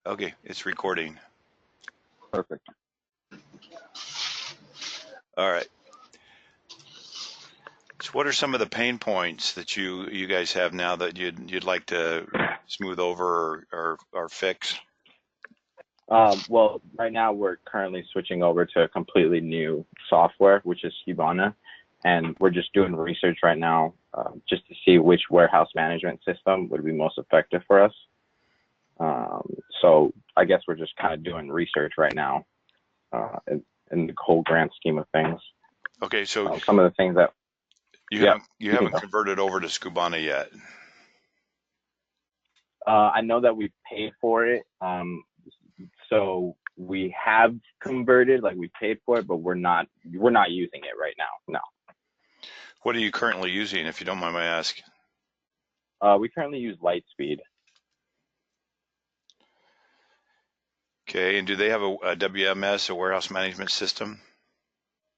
Okay, it's recording. Perfect. All right. So what are some of the pain points that you guys have now that you'd like to smooth over or fix? Well, right now we're currently switching over to a completely new software, which is SKUBANA, and we're just doing research right now just to see which warehouse management system would be most effective for us. So I guess we're just kind of doing research right now in the whole grand scheme of things. Okay, so some of the things that you haven't converted over to SKUBANA yet. I know that we paid for it. So we have converted, like we paid for it, but we're not using it right now. No. What are you currently using, if you don't mind my asking? We currently use Lightspeed. Okay, and do they have a WMS, a warehouse management system?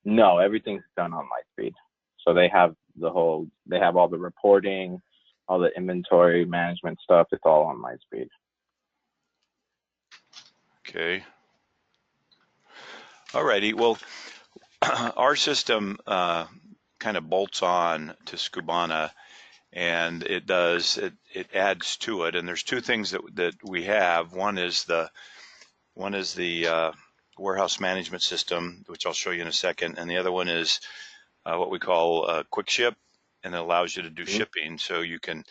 No, everything's done on Lightspeed. So they have all the reporting, all the inventory management stuff. It's all on Lightspeed. Okay. Alrighty. Well, our system kind of bolts on to SKUBANA, and it adds to it. And there's two things that we have. One is the warehouse management system, which I'll show you in a second, and the other one is what we call Quick Ship, and it allows you to do shipping. So you can.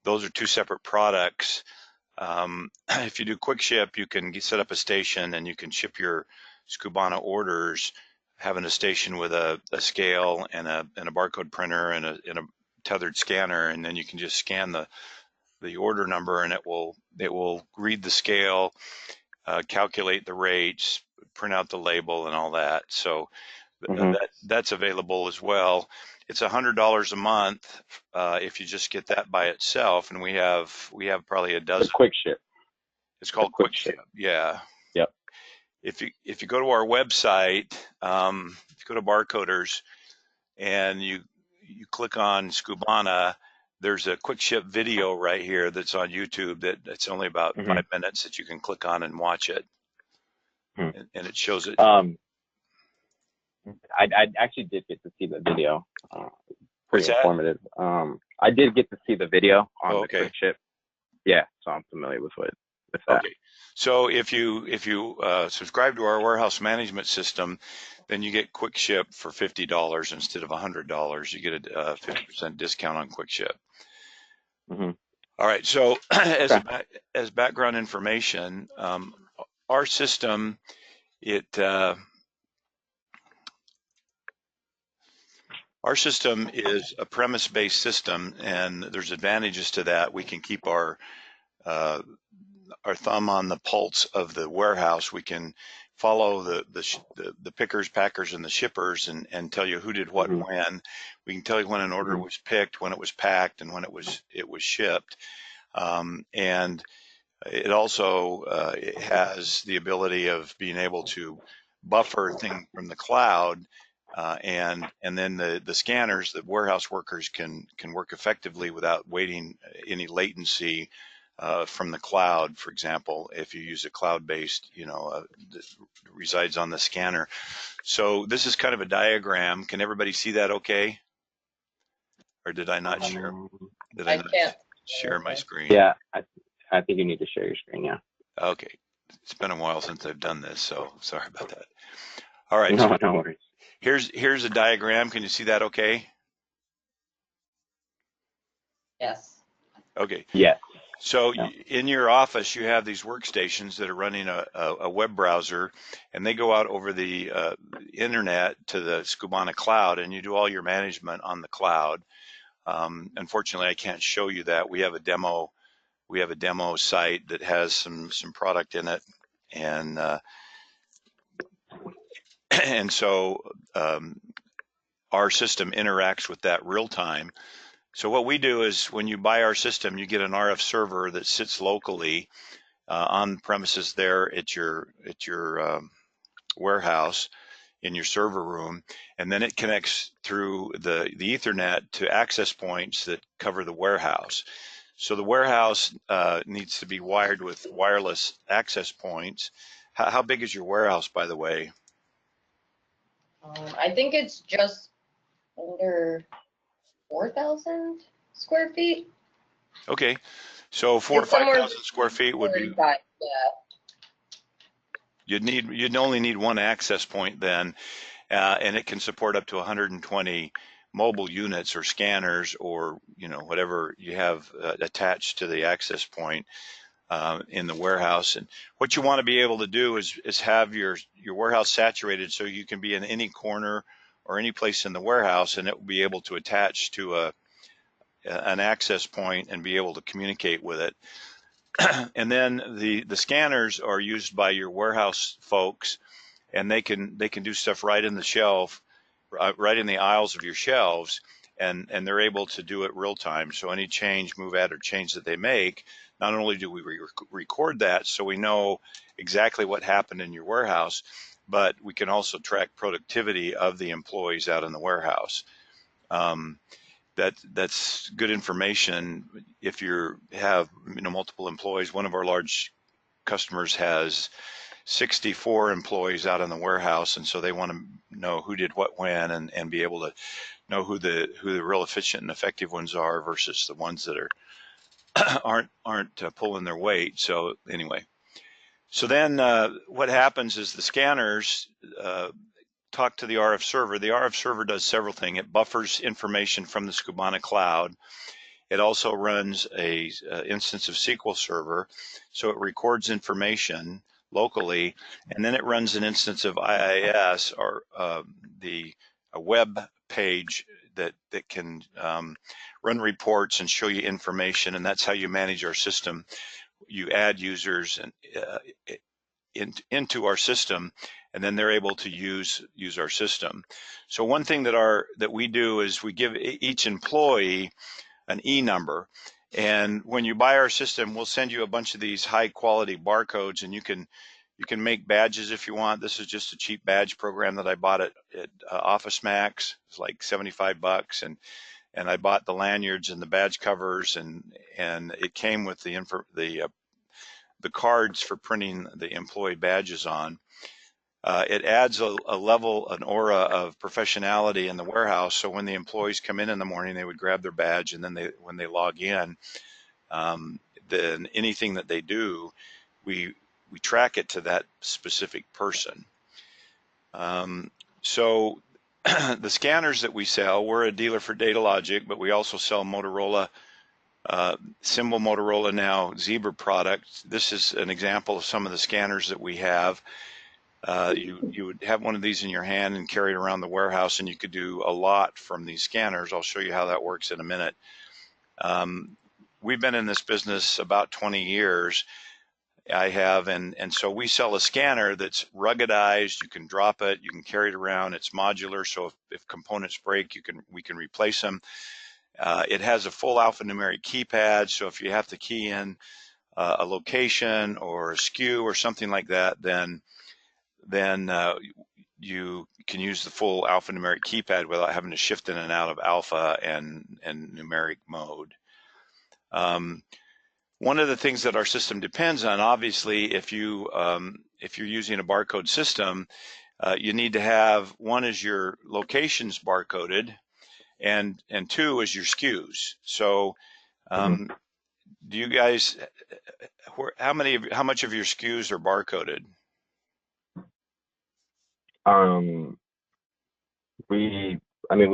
Those are two separate products. If you do Quick Ship, you can set up a station and you can ship your SKUBANA orders, having a station with a scale and a barcode printer and a tethered scanner, and then you can just scan the order number, and it will read the scale, calculate the rates, print out the label, and all that. So that's available as well. It's $100 a month if you just get that by itself, and we have probably a dozen. The Quick Ship. It's called Quick Ship. Yeah. Yep. If you go to our website, if you go to Barcoders, and you click on SKUBANA, there's a Quick Ship video right here that's on YouTube that's only about 5 minutes that you can click on and watch it, and it shows it. I actually did get to see the video. Pretty informative. I did get to see the video on the Quick Ship. Yeah, so I'm familiar with that. Okay. So if you subscribe to our warehouse management system, then you get Quick Ship for $50 instead of $100. You get a 50% discount on Quick Ship. All right. So as background information, our system Our system is a premise-based system, and there's advantages to that. We can keep our thumb on the pulse of the warehouse. We can follow the pickers, packers, and the shippers, and tell you who did what when. We can tell you when an order was picked, when it was packed, and when it was shipped. And it also it has the ability of being able to buffer things from the cloud. And then the scanners, the warehouse workers can work effectively without waiting any latency from the cloud. For example, if you use a cloud-based, that resides on the scanner. So this is kind of a diagram. Can everybody see that okay? Or did I not share? Did I not share my screen? Yeah, I think you need to share your screen, yeah. Okay. It's been a while since I've done this, so sorry about that. All right. No worries. Here's a diagram. Can you see that okay? Yes. Okay. Yeah. So in your office, you have these workstations that are running a web browser, and they go out over the internet to the SKUBANA cloud, and you do all your management on the cloud. Unfortunately, I can't show you that. We have a demo site that has some product in it, and so our system interacts with that real time. So what we do is when you buy our system, you get an RF server that sits locally on premises there at your warehouse in your server room, and then it connects through the Ethernet to access points that cover the warehouse. So the warehouse needs to be wired with wireless access points. How big is your warehouse, by the way? I think it's just under 4,000 square feet. Okay, so 4 or It's somewhere 5,000 square feet would be. yeah. You'd only need one access point then, and it can support up to 120 mobile units or scanners or whatever you have attached to the access point in the warehouse. And what you want to be able to do is have your warehouse saturated so you can be in any corner or any place in the warehouse, and it will be able to attach to an access point and be able to communicate with it. And then the scanners are used by your warehouse folks, and they can do stuff right in the shelf, right in the aisles of your shelves, and they're able to do it real time. So any change, move, add, or change that they make, not only do we record that so we know exactly what happened in your warehouse, but we can also track productivity of the employees out in the warehouse. That's good information if you have multiple employees. One of our large customers has 64 employees out in the warehouse, and so they want to know who did what when, and be able to know who the real efficient and effective ones are versus the ones that aren't pulling their weight. So anyway, so then what happens is the scanners talk to the RF server. The RF server does several things. It buffers information from the SKUBANA cloud. It also runs a instance of SQL Server, so it records information locally, and then it runs an instance of IIS, or a web page that can run reports and show you information, and that's how you manage our system. You add users into our system, and then they're able to use our system. So one thing that we do is we give each employee an E number, and when you buy our system, we'll send you a bunch of these high quality barcodes, and you can make badges if you want. This is just a cheap badge program that I bought at Office Max. It's like $75, and I bought the lanyards and the badge covers, and it came with the cards for printing the employee badges on. It adds a level, an aura of professionality in the warehouse. So when the employees come in the morning, they would grab their badge, and then when they log in, then anything that they do, we track it to that specific person. So the scanners that we sell, we're a dealer for Data Logic, but we also sell Motorola, Symbol Motorola now Zebra products. This is an example of some of the scanners that we have. You would have one of these in your hand and carry it around the warehouse, and you could do a lot from these scanners. I'll show you how that works in a minute. We've been in this business about 20 years. I have, and so we sell a scanner that's ruggedized. You can drop it, you can carry it around. It's modular, so if components break, we can replace them. It has a full alphanumeric keypad, so if you have to key in a location or a SKU or something like that, then you can use the full alphanumeric keypad without having to shift in and out of alpha and numeric mode. One of the things that our system depends on, obviously, if you're using a barcode system, you need to have, one is your locations barcoded, and two is your SKUs. So do you guys, how much of your SKUs are barcoded? We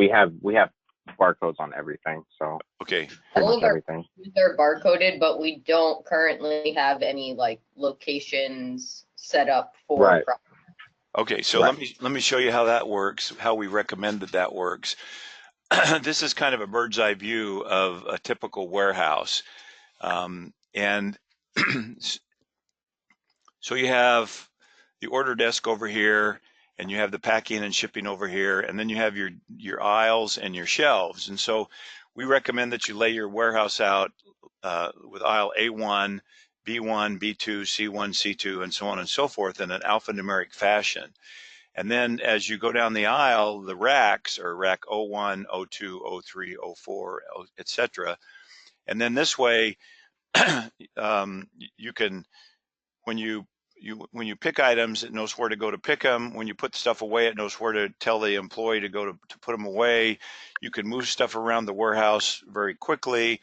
have barcodes on everything, so Okay. pretty much everything. They're barcoded, but we don't currently have any like locations set up for. Right. Okay, so let me show you how that works, how we recommend that works. This is kind of a bird's eye view of a typical warehouse, and so you have the order desk over here, and you have the packing and shipping over here, and then you have your aisles and your shelves. And so we recommend that you lay your warehouse out with aisle A1, B1, B2, C1, C2, and so on and so forth in an alphanumeric fashion. And then as you go down the aisle, the racks are rack 01, 02, 03, 04, etc. And then this way, you can, when you pick items, it knows where to go to pick them. When you put stuff away, it knows where to tell the employee to go to put them away. You can move stuff around the warehouse very quickly.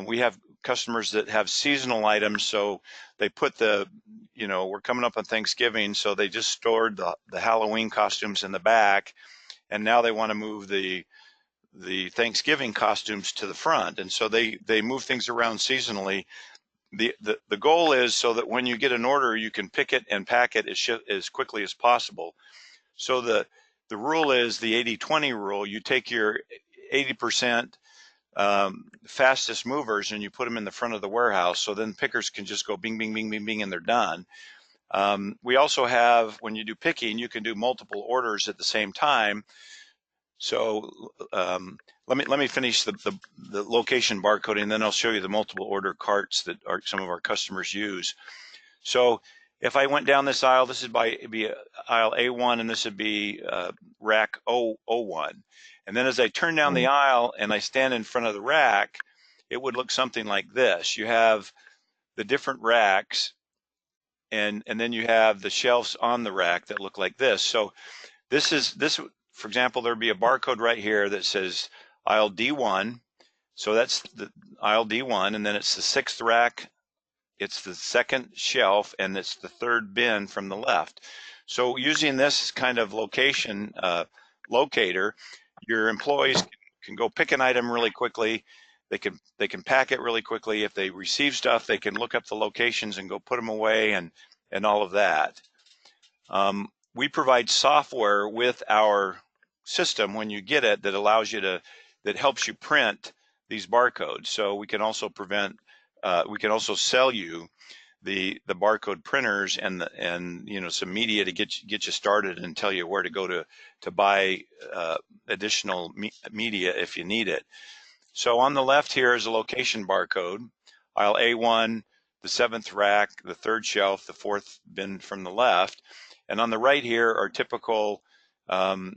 We have customers that have seasonal items, so they put we're coming up on Thanksgiving, so they just stored the Halloween costumes in the back, and now they want to move the Thanksgiving costumes to the front, and so they move things around seasonally. The goal is so that when you get an order, you can pick it and pack it as quickly as possible. So the rule is the 80-20 rule. You take your 80% fastest movers and you put them in the front of the warehouse, so then pickers can just go bing, bing, bing, bing, bing, and they're done. We also have, when you do picking, you can do multiple orders at the same time. So let me finish the location barcoding, and then I'll show you the multiple order carts that some of our customers use. So if I went down this aisle, this would be aisle A1, and this would be rack 001. And then as I turn down the aisle and I stand in front of the rack, it would look something like this. You have the different racks, and then you have the shelves on the rack that look like this. So this, for example, there'd be a barcode right here that says aisle D1. So that's the aisle D1, and then it's the 6th rack, it's the 2nd shelf, and it's the 3rd bin from the left. So using this kind of location locator, your employees can go pick an item really quickly. They can pack it really quickly. If they receive stuff, they can look up the locations and go put them away and all of that. We provide software with our system when you get it that allows you that helps you print these barcodes. So we can also we can also sell you the barcode printers and some media to get you started and tell you where to go to buy additional media if you need it. So on the left here is a location barcode, aisle A1, the 7th rack, the 3rd shelf, the 4th bin from the left. And on the right here are typical SKU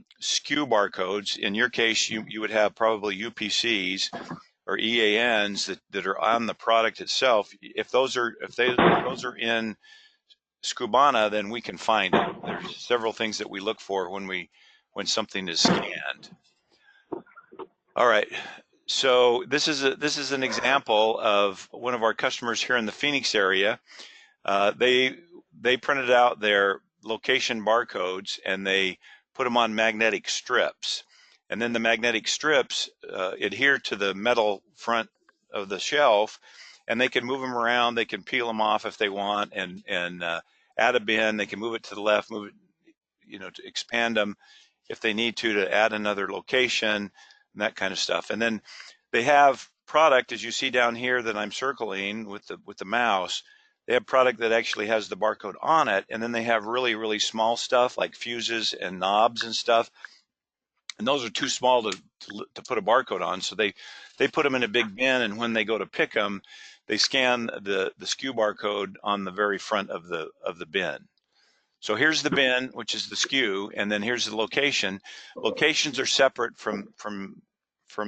barcodes. In your case, you would have probably UPCs or EANs that are on the product itself. If those are in SKUBANA, then we can find it. There's several things that we look for when something is scanned. All right. So this is an example of one of our customers here in the Phoenix area. They printed out their location barcodes and they put them on magnetic strips, and then the magnetic strips adhere to the metal front of the shelf, and they can move them around. They can peel them off if they want, and add a bin. They can move it to the left, move it, to expand them if they need to add another location, and that kind of stuff. And then they have product, as you see down here that I'm circling with the mouse. They have product that actually has the barcode on it, and then they have really, really small stuff like fuses and knobs and stuff. And those are too small to put a barcode on, so they put them in a big bin, and when they go to pick them, they scan the SKU barcode on the very front of the bin. So here's the bin, which is the SKU, and then here's the location. Locations are separate from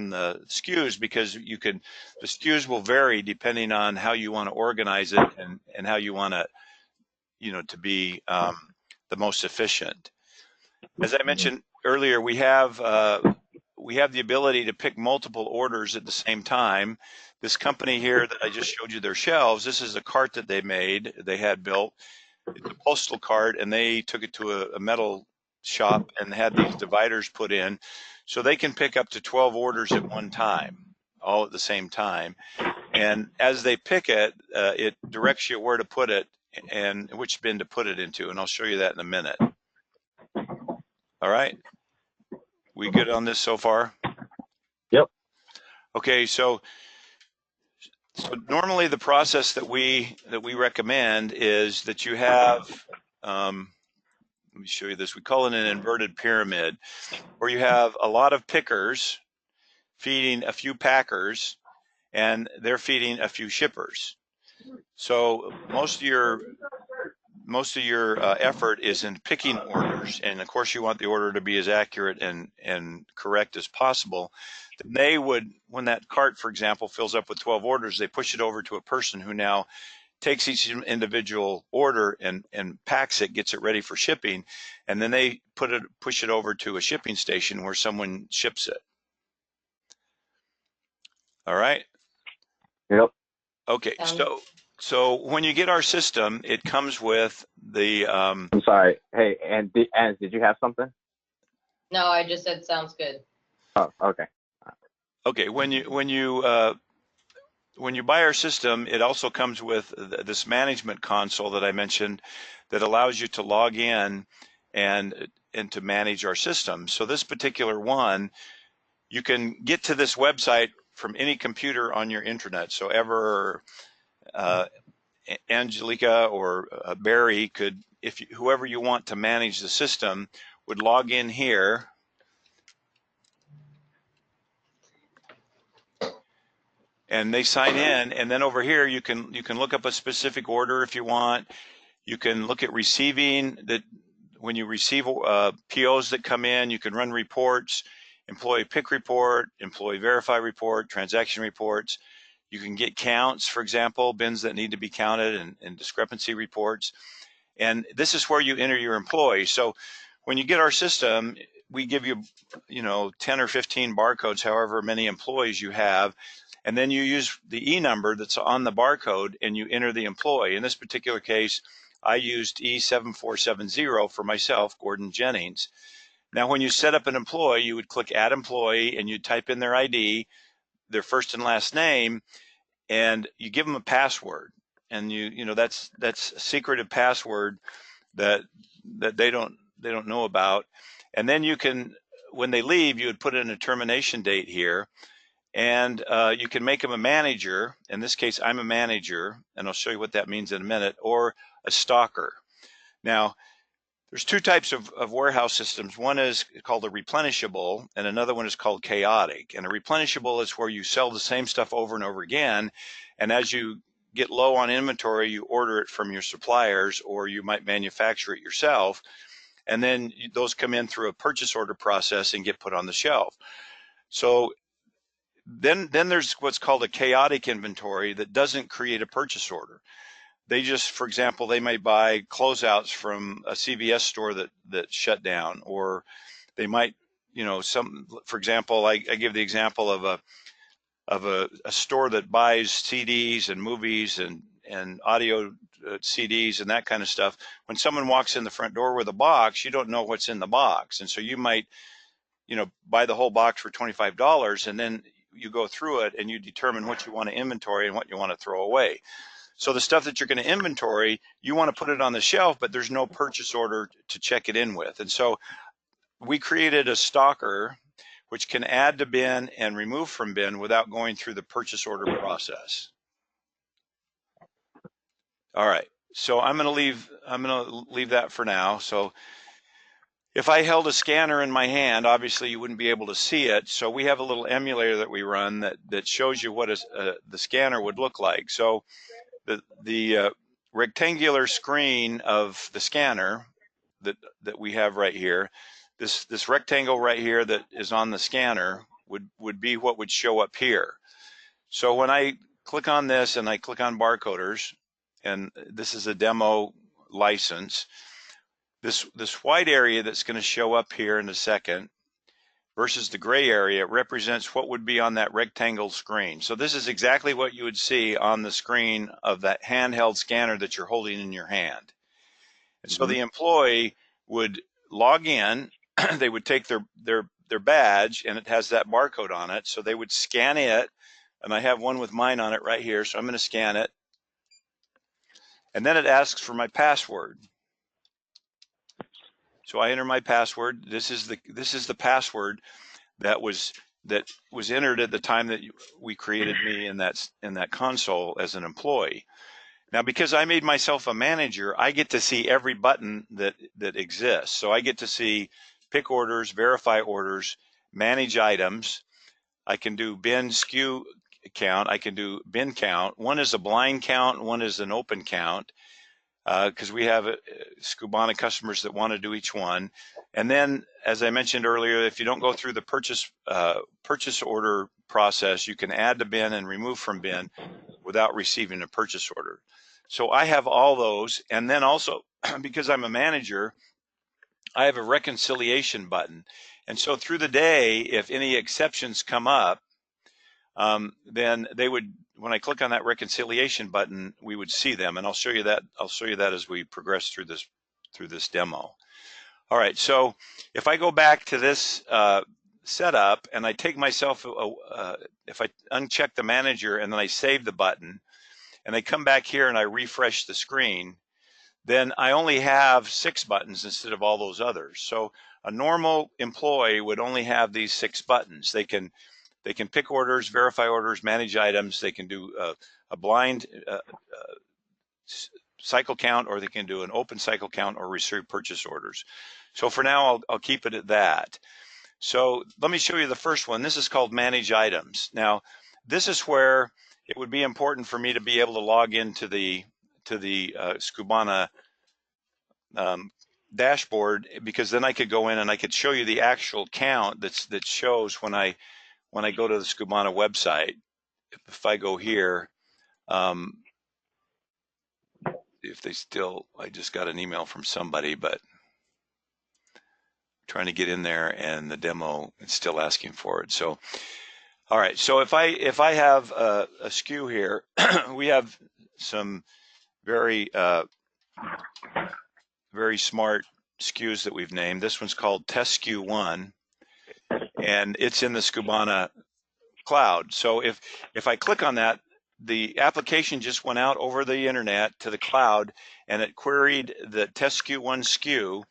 the SKUs because the SKUs will vary depending on how you want to organize it and how you want to be the most efficient. As I mentioned earlier, we have the ability to pick multiple orders at the same time. This company here that I just showed you their shelves, this is a cart that they had built. It's a postal cart, and they took it to a metal shop and had these dividers put in, so they can pick up to 12 orders at one time, all at the same time. And as they pick it, it directs you where to put it and which bin to put it into, and I'll show you that in a minute. All right, we good on this so far? Yep. Okay, so normally the process that we recommend is that you have, let me show you this. We call it an inverted pyramid, where you have a lot of pickers feeding a few packers, and they're feeding a few shippers. So most of your effort is in picking orders. orders, and of course you want the order to be as accurate and correct as possible, then they would, when that cart, for example, fills up with 12 orders, they push it over to a person who now takes each individual order and packs it, gets it ready for shipping, and then they push it over to a shipping station where someone ships it. All right. Yep. Okay. So when you get our system, it comes with the. I'm sorry. Hey, and did you have something? No, I just said sounds good. Oh, okay. Okay. When you buy our system, it also comes with this management console that I mentioned that allows you to log in and to manage our system. So this particular one, you can get to this website from any computer on your internet. So Angelica or Barry could, whoever you want to manage the system would log in here. And they sign in, and then over here you can look up a specific order if you want. You can look at receiving that. When you receive POs that come in, you can run reports, employee pick report, employee verify report, transaction reports. You can get counts, for example, bins that need to be counted, and discrepancy reports. And this is where you enter your employees. So when you get our system, we give you, 10 or 15 barcodes, however many employees you have. And then you use the E number that's on the barcode and you enter the employee. In this particular case, I used E7470 for myself, Gordon Jennings. Now, when you set up an employee, you would click Add Employee and you type in their ID, their first and last name, and you give them a password. And that's a secretive password that they don't know about. And then you can, when they leave, you would put in a termination date here. And you can make them a manager. In this case, I'm a manager, and I'll show you what that means in a minute, or a stalker. Now, there's two types of warehouse systems. One is called a replenishable, and another one is called chaotic. And a replenishable is where you sell the same stuff over and over again, and as you get low on inventory, you order it from your suppliers, or you might manufacture it yourself, and then those come in through a purchase order process and get put on the shelf. So then there's what's called a chaotic inventory that doesn't create a purchase order. They just, for example, they may buy closeouts from a CVS store that shut down, or they might, for example, I give the example of a store that buys CDs and movies and audio CDs and that kind of stuff. When someone walks in the front door with a box, you don't know what's in the box, and so you might, buy the whole box for $25, and then you go through it and you determine what you want to inventory and what you want to throw away. So the stuff that you're going to inventory, you want to put it on the shelf, but there's no purchase order to check it in with. And so we created a stalker which can add to bin and remove from bin without going through the purchase order process. All right, so I'm going to leave that for now. So if I held a scanner in my hand, obviously you wouldn't be able to see it. So we have a little emulator that we run that shows you what the scanner would look like. So the rectangular screen of the scanner that we have right here, this rectangle right here that is on the scanner would be what would show up here. So when I click on this and I click on barcoders, and this is a demo license, this white area that's going to show up here in a second versus the gray area represents what would be on that rectangle screen. So this is exactly what you would see on the screen of that handheld scanner that you're holding in your hand. And so the employee would log in, they would take their badge, and it has that barcode on it. So they would scan it, and I have one with mine on it right here. So I'm going to scan it. And then it asks for my password. So I enter my password. This is the password that was entered at the time that we created me in that console as an employee. Now, because I made myself a manager, I get to see every button that exists. So I get to see pick orders, verify orders, manage items. I can do bin SKU count. I can do bin count. One is a blind count, one is an open count. because we have SKUBANA customers that want to do each one. And then, as I mentioned earlier, if you don't go through the purchase order process, you can add to bin and remove from bin without receiving a purchase order. So I have all those. And then also, because I'm a manager, I have a reconciliation button. And so through the day, if any exceptions come up, then they would, when I click on that reconciliation button, we would see them. And I'll show you that. I'll show you that as we progress through this demo. All right. So if I go back to this setup and I take myself, if I uncheck the manager and then I save the button and I come back here and I refresh the screen, then I only have 6 buttons instead of all those others. So a normal employee would only have these 6 buttons. They can pick orders, verify orders, manage items. They can do a blind cycle count, or they can do an open cycle count or receive purchase orders. So for now, I'll keep it at that. So let me show you the first one. This is called manage items. Now, this is where it would be important for me to be able to log into the SKUBANA dashboard, because then I could go in and I could show you the actual count that shows when I go to the SKUBANA website. If I go here, if they still, I just got an email from somebody, but I'm trying to get in there and the demo, it's still asking for it. So, all right. So if I have a SKU here, we have some very smart SKUs that we've named. This one's called Test SKU 1, and it's in the SKUBANA cloud. So if I click on that, the application just went out over the internet to the cloud and it queried the Test SKU 1 SKU.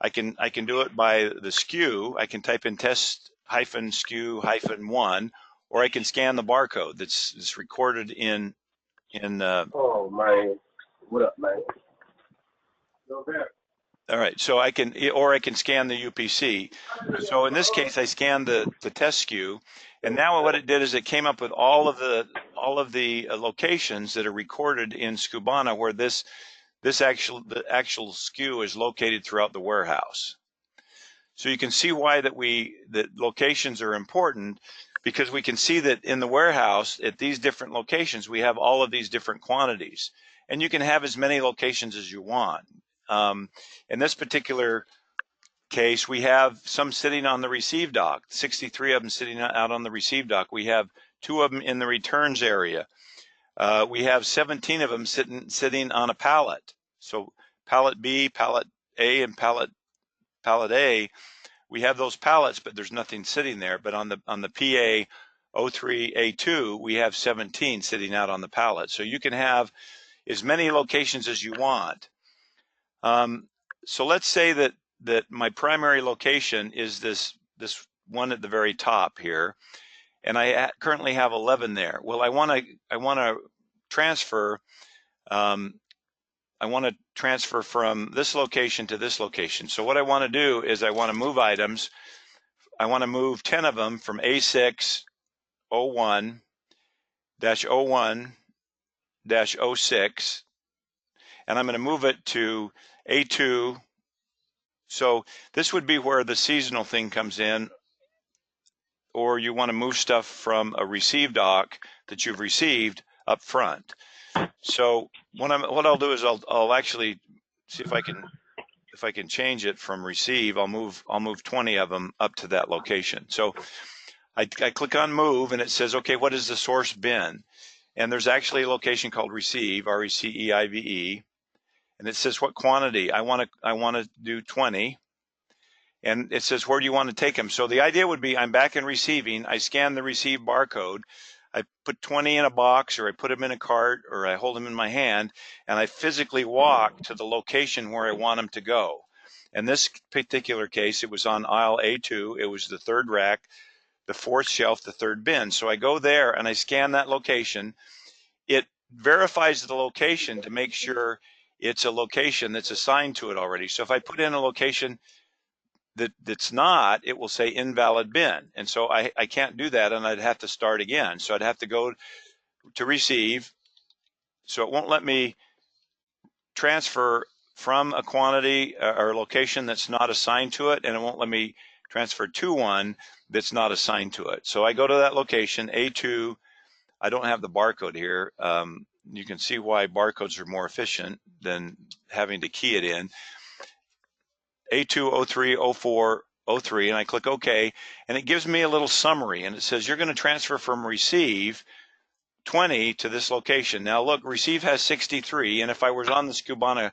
I can do it by the SKU. I can type in test-SKU-1, or I can scan the barcode that's recorded in Oh man, what up, man? All right, so I can scan the UPC. So in this case, I scanned the test SKU, and now what it did is it came up with all of the locations that are recorded in SKUBANA where the actual SKU is located throughout the warehouse. So you can see why that locations are important, because we can see that in the warehouse at these different locations we have all of these different quantities, and you can have as many locations as you want. In this particular case, we have some sitting on the receive dock, 63 of them sitting out on the receive dock. We have 2 of them in the returns area. We have 17 of them sitting on a pallet. So pallet B, pallet A, and pallet A, we have those pallets, but there's nothing sitting there. But on the PA 03A2, we have 17 sitting out on the pallet. So you can have as many locations as you want. So let's say that my primary location is this one at the very top here, and I currently have 11 there. Well, I want to transfer. I want to transfer from this location to this location. So what I want to do is I want to move items. I want to move 10 of them from A6-01-01-06, and I'm going to move it to A2. So this would be where the seasonal thing comes in, or you want to move stuff from a receive dock that you've received up front. So what I'll do is I'll actually see if I can change it from receive. I'll move 20 of them up to that location. So I click on move, and it says, okay, what is the source bin? And there's actually a location called receive, RECEIVE, and it says what quantity. I want to do 20, and it says where do you want to take them. So the idea would be I'm back in receiving. I scan the receive barcode. I put 20 in a box, or I put them in a cart, or I hold them in my hand, and I physically walk to the location where I want them to go. In this particular case, it was on aisle A2. It was the 3rd rack, the 4th shelf, the 3rd bin. So I go there and I scan that location. It verifies the location to make sure it's a location that's assigned to it already. So if I put in a location that's not, it will say invalid bin. And so I can't do that, and I'd have to start again. So I'd have to go to receive. So it won't let me transfer from a quantity or location that's not assigned to it, and it won't let me transfer to one that's not assigned to it. So I go to that location, A2. I don't have the barcode here. You can see why barcodes are more efficient than having to key it in. A2, 03, 04, 03, and I click OK, and it gives me a little summary, and it says you're going to transfer from receive 20 to this location. Now look, receive has 63, and if I was on the SKUBANA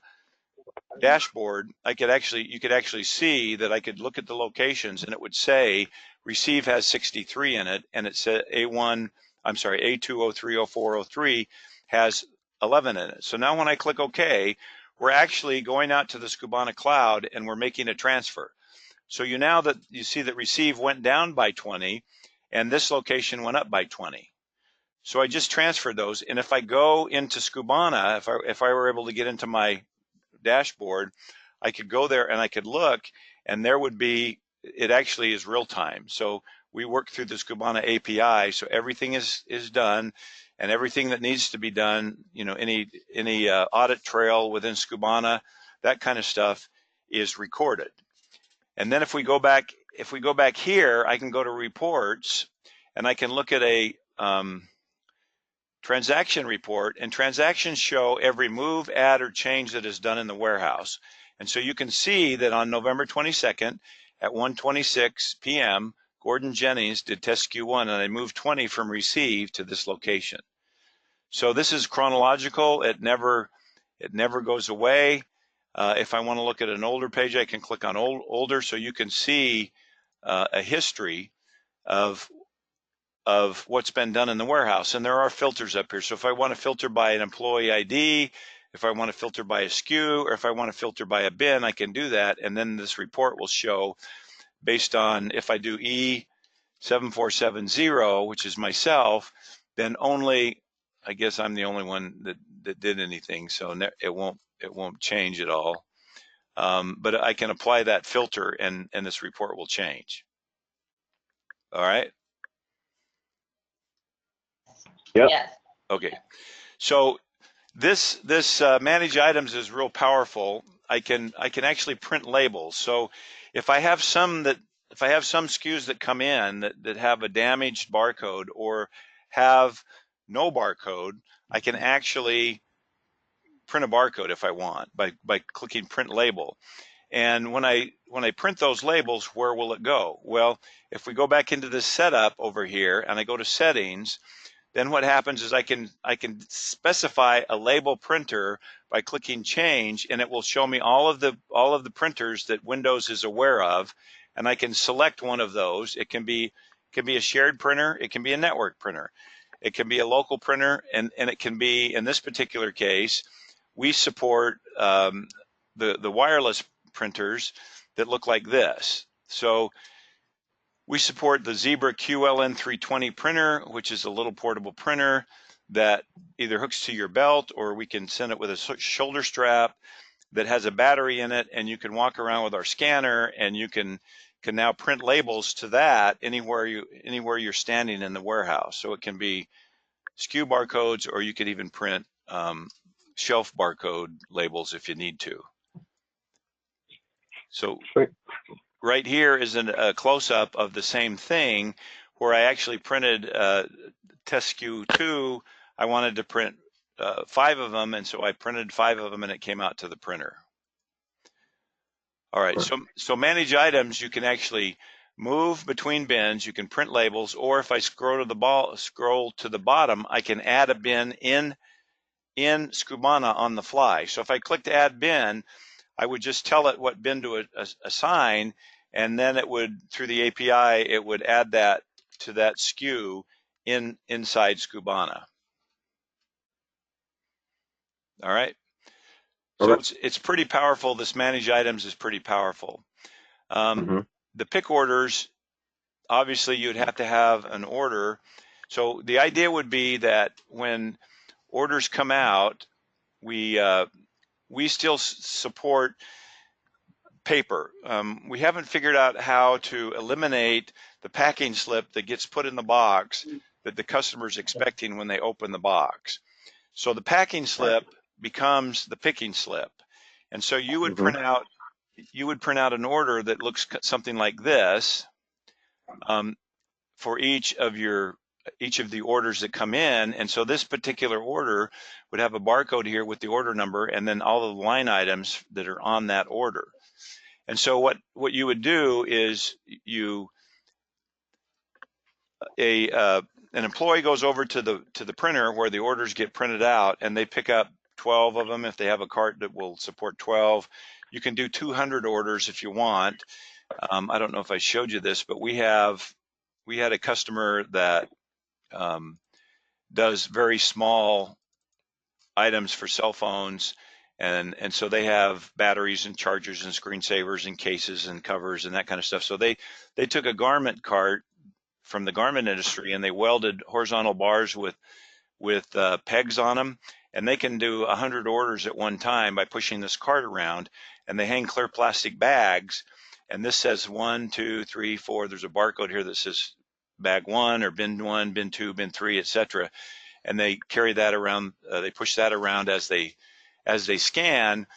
dashboard, you could actually see that I could look at the locations, and it would say receive has 63 in it, and it said A2, 03, 04, 03 has 11 in it. So now when I click OK, we're actually going out to the SKUBANA cloud and we're making a transfer. So you see that receive went down by 20 and this location went up by 20. So I just transferred those, and if I go into SKUBANA, if I were able to get into my dashboard, I could go there and I could look, and there would be, it actually is real time. So we work through the SKUBANA API, so everything is done, and everything that needs to be done, any audit trail within SKUBANA, that kind of stuff is recorded. And then if we go back here, I can go to reports, and I can look at a transaction report, and transactions show every move, add, or change that is done in the warehouse. And so you can see that on November 22nd at 1:26 p.m., Gordon Jennings did test SKU1, and I moved 20 from receive to this location. So this is chronological. It never goes away. If I want to look at an older page, I can click on older, so you can see a history of what's been done in the warehouse. And there are filters up here. So if I want to filter by an employee ID, if I want to filter by a SKU, or if I want to filter by a bin, I can do that. And then this report will show based on, if I do E7470, which is myself, then only, I guess I'm the only one that did anything. So it won't change at all. But I can apply that filter and this report will change. All right. Yep. Yes. Okay, so this manage items is real powerful. I can actually print labels. So if I have some SKUs that come in that have a damaged barcode or have no barcode, I can actually print a barcode if I want by clicking print label. And when I print those labels, where will it go? Well, if we go back into the setup over here and I go to settings, then what happens is I can specify a label printer by clicking change, and it will show me all of the printers that Windows is aware of, and I can select one of those. It can be a shared printer, it can be a network printer, it can be a local printer, and it can be, in this particular case, we support the wireless printers that look like this. So we support the Zebra QLN320 printer, which is a little portable printer that either hooks to your belt, or we can send it with a shoulder strap that has a battery in it, and you can walk around with our scanner, and you can now print labels to that anywhere you're standing in the warehouse. So it can be SKU barcodes, or you could even print shelf barcode labels if you need to. So right here is a close-up of the same thing, where I actually printed test SKU2. I wanted to print 5 of them, and so I printed 5 of them, and it came out to the printer. All right, so manage items, you can actually move between bins, you can print labels, or if I scroll to the bottom, I can add a bin in SKUBANA on the fly. So if I click to add bin, I would just tell it what bin to assign, and then it would, through the API, it would add that to that SKU inside SKUBANA. All right. So it's pretty powerful. This manage items is pretty powerful. The pick orders, obviously you'd have to have an order. So the idea would be that when orders come out, we still support paper. We haven't figured out how to eliminate the packing slip that gets put in the box that the customer's expecting when they open the box. So the packing slip becomes the picking slip. And so you would print out an order that looks something like this for each of the orders that come in. And so this particular order would have a barcode here with the order number and then all the line items that are on that order. And so what you would do is an employee goes over to the printer where the orders get printed out, and they pick up 12 of them if they have a cart that will support 12. You can do 200 orders if you want. I don't know if I showed you this, but we had a customer that does very small items for cell phones, and so they have batteries and chargers and screensavers and cases and covers and that kind of stuff. So they took a garment cart from the garment industry, and they welded horizontal bars with pegs on them, and they can do 100 orders at one time by pushing this cart around. And they hang clear plastic bags, and this says 1, 2, 3, 4. There's a barcode here that says bag 1 or bin 1, bin 2, bin 3, etc. And they carry that around. They push that around as they scan.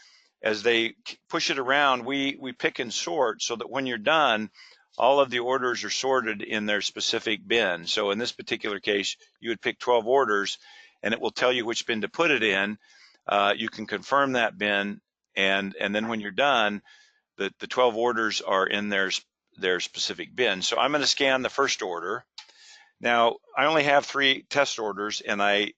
As they push it around, we pick and sort so that when you're done, all of the orders are sorted in their specific bin. So in this particular case, you would pick 12 orders, and it will tell you which bin to put it in. You can confirm that bin, and then when you're done, the 12 orders are in their specific bin. So I'm going to scan the first order. Now, I only have 3 test orders, and I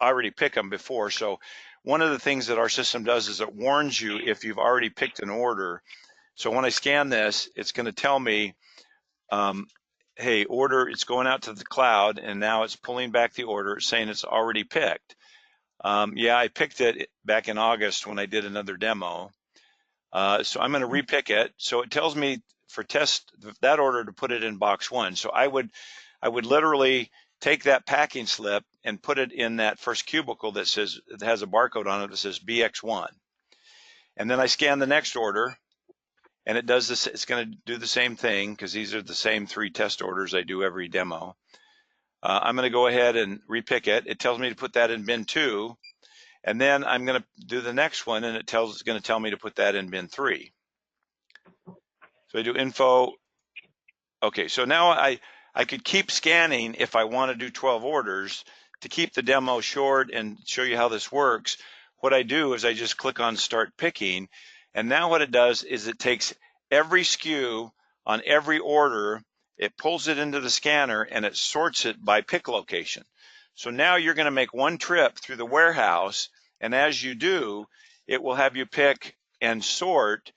already pick them before. So one of the things that our system does is it warns you if you've already picked an order. So when I scan this, it's going to tell me, hey, order, it's going out to the cloud, and now it's pulling back the order. It's saying it's already picked. Yeah, I picked it back in August when I did another demo. So I'm going to repick it. So it tells me for test that order to put it in box 1. So I would literally take that packing slip and put it in that first cubicle that has a barcode on it that says BX1. And then I scan the next order, and it does this. It's going to do the same thing because these are the same 3 test orders I do every demo. I'm going to go ahead and repick it. It tells me to put that in bin 2, and then I'm going to do the next one, and it's going to tell me to put that in bin 3. So I do info. Okay, so now I could keep scanning if I want to do 12 orders. To keep the demo short and show you how this works, what I do is I just click on Start Picking, and now what it does is it takes every SKU on every order, it pulls it into the scanner, and it sorts it by pick location. So now you're going to make one trip through the warehouse, and as you do, it will have you pick and sort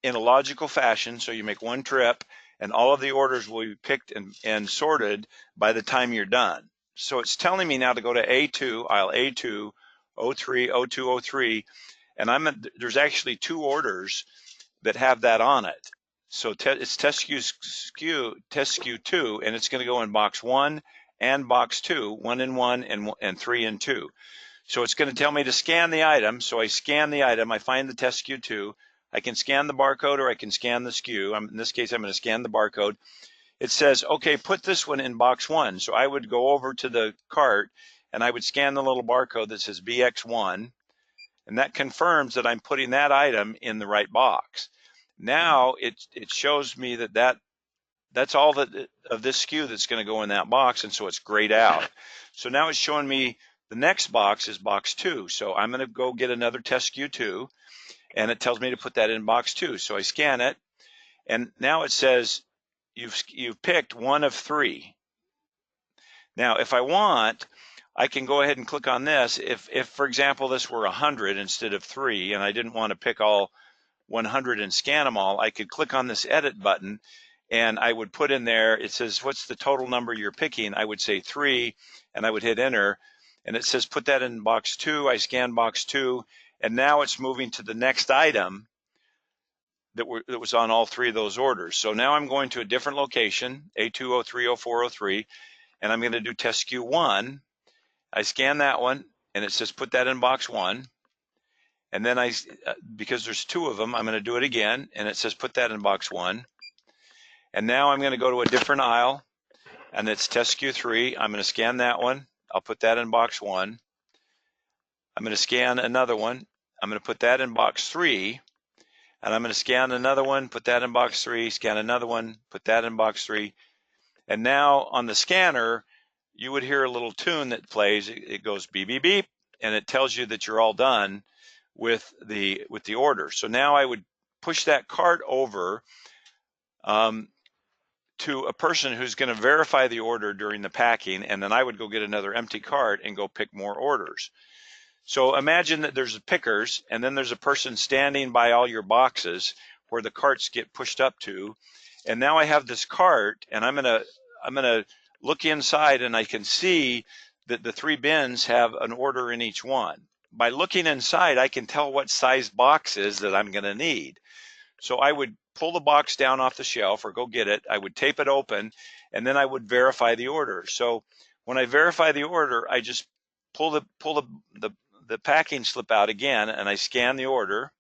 in a logical fashion. So you make one trip, and all of the orders will be picked and sorted by the time you're done. So it's telling me now to go to A2, aisle A2, 03, 02, 03, and there's actually 2 orders that have that on it. So it's test SKU 2, and it's going to go in box 1 and box 2, 1 in 1 and 3 in 2. So it's going to tell me to scan the item. So I scan the item, I find the test SKU 2. I can scan the barcode or I can scan the SKU. In this case, I'm going to scan the barcode. It says, okay, put this one in box 1. So I would go over to the cart and I would scan the little barcode that says BX1, and that confirms that I'm putting that item in the right box. Now it shows me that's all of this SKU that's going to go in that box, and so it's grayed out. So now it's showing me the next box is box 2. So I'm going to go get another test SKU 2, and it tells me to put that in box 2. So I scan it, and now it says you've picked 1 of 3. Now, if I want, I can go ahead and click on this. If for example, this were 100 instead of 3, and I didn't want to pick all 100 and scan them all, I could click on this edit button, and I would put in there, it says, what's the total number you're picking? I would say 3, and I would hit enter, and it says, put that in box 2. I scan box 2, and now it's moving to the next item that was on all 3 of those orders. So now I'm going to a different location, A2, 03, 04, 03, and I'm going to do test SKU 1. I scan that one, and it says put that in box 1. And then because there's 2 of them, I'm going to do it again, and it says put that in box 1. And now I'm going to go to a different aisle, and it's test SKU 3. I'm going to scan that one. I'll put that in box 1. I'm going to scan another one. I'm going to put that in box 3, and I'm going to scan another one, put that in box 3, scan another one, put that in box 3. And now on the scanner, you would hear a little tune that plays. It goes beep, beep, beep, and it tells you that you're all done with the order. So now I would push that cart over to a person who's going to verify the order during the packing, and then I would go get another empty cart and go pick more orders. So imagine that there's pickers, and then there's a person standing by all your boxes where the carts get pushed up to. And now I have this cart, and I'm gonna look inside, and I can see that the 3 bins have an order in each one. By looking inside, I can tell what size boxes that I'm gonna need. So I would pull the box down off the shelf or go get it. I would tape it open, and then I would verify the order. So when I verify the order, I just pull the packing slip out again, and I scan the order,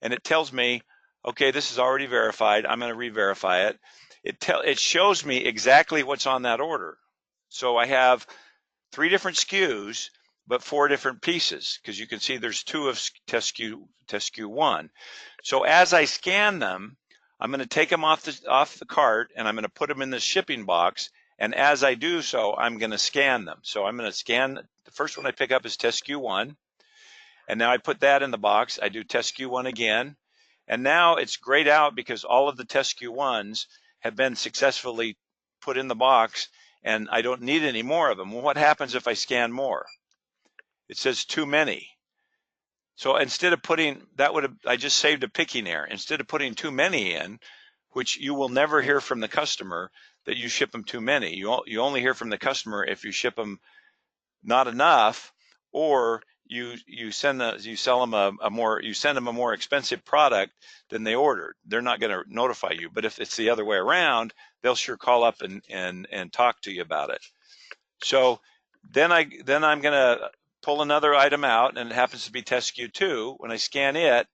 and it tells me, okay, this is already verified. I'm going to re-verify it. It shows me exactly what's on that order. So I have 3 different SKUs, but 4 different pieces, because you can see there's 2 of test SKU 1. So as I scan them, I'm going to take them off the cart, and I'm going to put them in the shipping box. And as I do so, I'm going to scan them. So I'm going to scan, the first one I pick up is test SKU 1. And now I put that in the box. I do test SKU 1 again. And now it's grayed out because all of the test SKU 1s have been successfully put in the box, and I don't need any more of them. Well, what happens if I scan more? It says too many. So instead of putting, I just saved a picking error. Instead of putting too many in, which you will never hear from the customer that you ship them too many. You only hear from the customer if you ship them not enough, or you send them a more expensive product than they ordered. They're not going to notify you. But if it's the other way around, they'll sure call up and talk to you about it. So then I'm going to pull another item out, and it happens to be test SKU 2. When I scan it,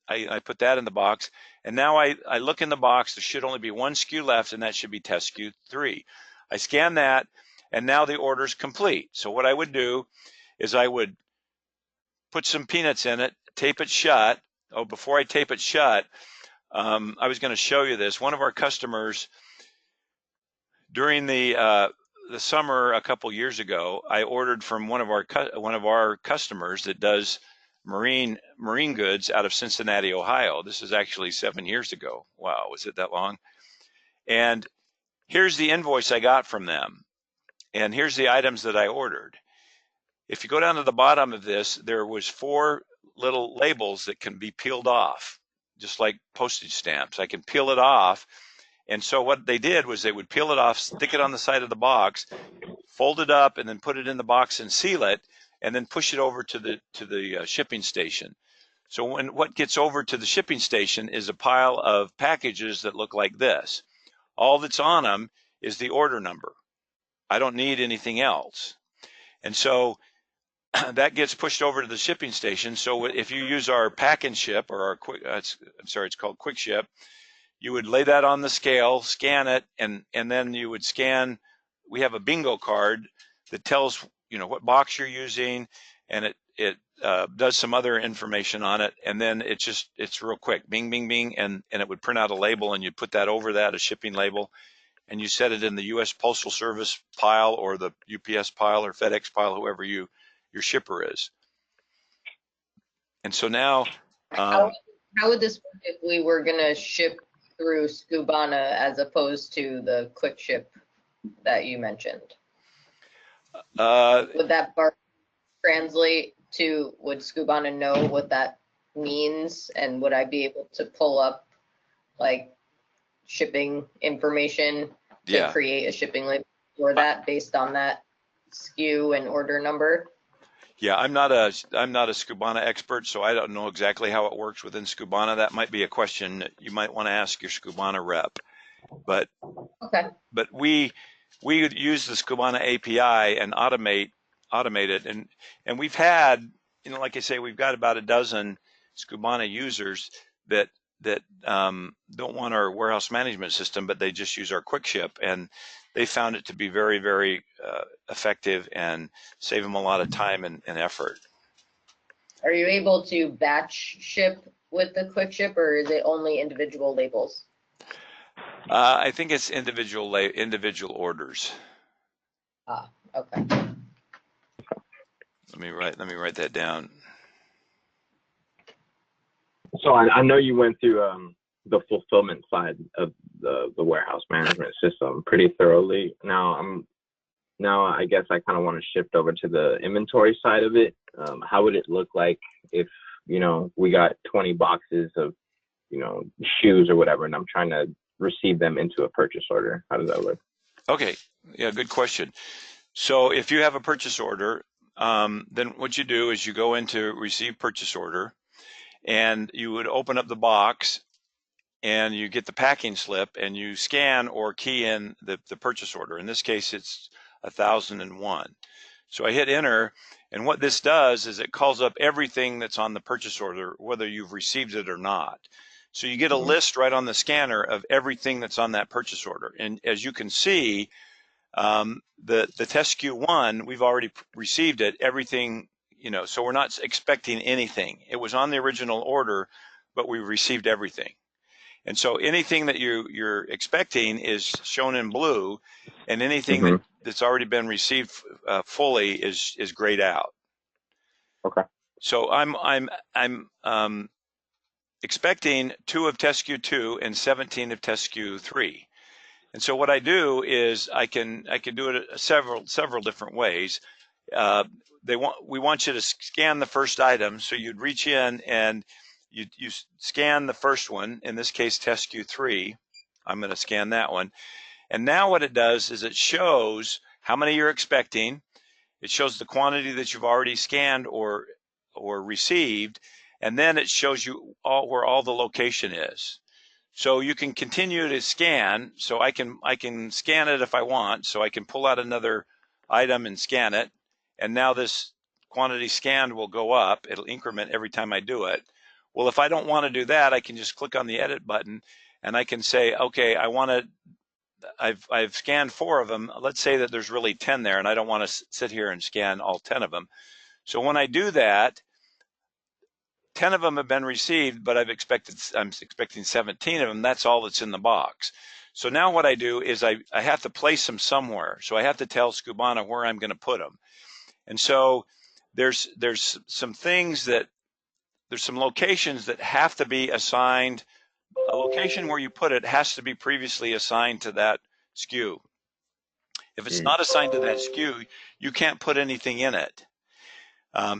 I put that in the box, and now I look in the box. There should only be 1 SKU left, and that should be test SKU 3. I scan that, and now the order's complete. So what I would do is I would put some peanuts in it, tape it shut. Oh, before I tape it shut, I was going to show you this. One of our customers, during the summer a couple years ago, I ordered from one of our customers that does marine goods out of Cincinnati, Ohio. This is actually 7 years ago. Wow, was it that long? And here's the invoice I got from them, and here's the items that I ordered. If you go down to the bottom of this, there was 4 little labels that can be peeled off, just like postage stamps. I can peel it off. And so what they did was they would peel it off, stick it on the side of the box, fold it up, and then put it in the box and seal it, and then push it over to the shipping station. So what gets over to the shipping station is a pile of packages that look like this. All that's on them is the order number. I don't need anything else. And so that gets pushed over to the shipping station. So if you use our pack and ship, or our it's called Quick Ship, you would lay that on the scale, scan it, and then you would scan. We have a bingo card that tells what box you're using, and it does some other information on it, and then it's real quick, bing, bing, bing, and it would print out a label, and you'd put that over that, a shipping label, and you set it in the U.S. Postal Service pile or the UPS pile or FedEx pile, whoever your shipper is. And so now, how would this work if we were gonna ship through SKUBANA as opposed to the quick ship that you mentioned? Would that bar translate to, would SKUBANA know what that means, and would I be able to pull up like shipping information to create a shipping label for that based on that SKU and order number? Yeah, I'm not a SKUBANA expert, so I don't know exactly how it works within SKUBANA. That might be a question that you might want to ask your SKUBANA rep. But okay. But we use the SKUBANA API and automate it, and we've had, like I say, we've got about a dozen SKUBANA users that don't want our warehouse management system, but they just use our Quick Ship, and they found it to be very, very effective and save them a lot of time and effort. Are you able to batch ship with the quick ship, or is it only individual labels? I think it's individual orders. Ah, okay. Let me write that down. So I know you went through the fulfillment side of the warehouse management system pretty thoroughly. Now I guess I kind of want to shift over to the inventory side of it. How would it look like if, you know, we got 20 boxes of, you know, shoes or whatever, and I'm trying to receive them into a purchase order? How does that look? Okay, yeah, good question. So if you have a purchase order, then what you do is you go into receive purchase order, and you would open up the box, and you get the packing slip, and you scan or key in the purchase order. In this case, it's 1001. So I hit enter, and what this does is it calls up everything that's on the purchase order, whether you've received it or not. So you get a list right on the scanner of everything that's on that purchase order. And as you can see, the test SKU1, we've already received it, everything, you know, so we're not expecting anything. It was on the original order, but we received everything. And so anything that you're expecting is shown in blue, and anything that's already been received fully is grayed out. Okay. So I'm expecting 2 of test SKU2 and 17 of test SKU3. And so what I do is I can do it several different ways. We want you to scan the first item, so you'd reach in and you scan the first one, in this case test SKU3. I'm going to scan that one, and now what it does is it shows how many you're expecting. It shows the quantity that you've already scanned or received, and then it shows you where all the location is. So you can continue to scan. So I can scan it if I want. So I can pull out another item and scan it. And now this quantity scanned will go up. It'll increment every time I do it. Well, if I don't want to do that, I can just click on the edit button, and I can say, okay, I've scanned 4 of them. Let's say that there's really 10 there, and I don't want to sit here and scan all 10 of them. So when I do that, 10 of them have been received, but I'm expecting 17 of them. That's all that's in the box. So now what I do is I have to place them somewhere. So I have to tell SKUBANA where I'm going to put them. And so there's some locations that have to be assigned. A location where you put it has to be previously assigned to that SKU. If it's not assigned to that SKU, you can't put anything in it.